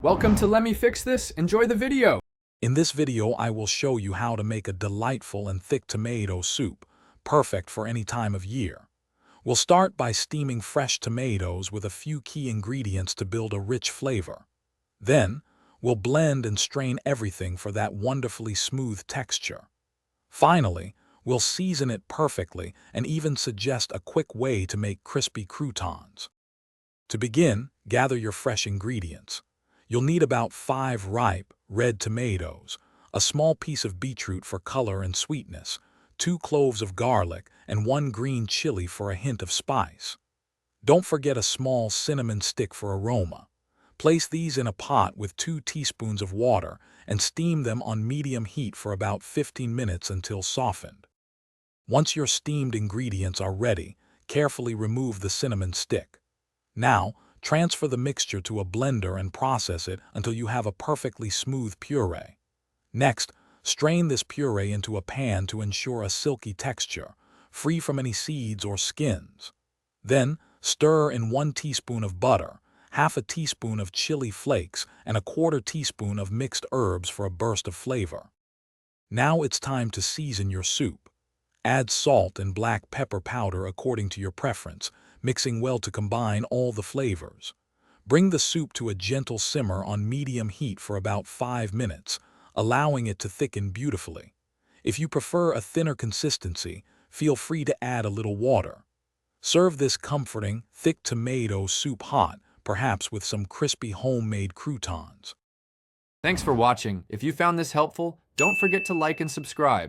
Welcome to Let Me Fix This. Enjoy the video. In this video, I will show you how to make a delightful and thick tomato soup, perfect for any time of year. We'll start by steaming fresh tomatoes with a few key ingredients to build a rich flavor. Then, we'll blend and strain everything for that wonderfully smooth texture. Finally, we'll season it perfectly and even suggest a quick way to make crispy croutons. To begin, gather your fresh ingredients. You'll need about 5 ripe, red tomatoes, a small piece of beetroot for color and sweetness, 2 cloves of garlic, and 1 green chili for a hint of spice. Don't forget a small cinnamon stick for aroma. Place these in a pot with 2 teaspoons of water and steam them on medium heat for about 15 minutes until softened. Once your steamed ingredients are ready, carefully remove the cinnamon stick. Now, transfer the mixture to a blender and process it until you have a perfectly smooth puree. Next, strain this puree into a pan to ensure a silky texture, free from any seeds or skins. Then, stir in 1 teaspoon of butter, half a teaspoon of chili flakes, and a 1/4 teaspoon of mixed herbs for a burst of flavor. Now it's time to season your soup. Add salt and black pepper powder according to your preference, mixing well to combine all the flavors. Bring the soup to a gentle simmer on medium heat for about 5 minutes, allowing it to thicken beautifully. If you prefer a thinner consistency, feel free to add a little water. Serve this comforting, thick tomato soup hot, perhaps with some crispy homemade croutons. Thanks for watching. If you found this helpful, don't forget to like and subscribe.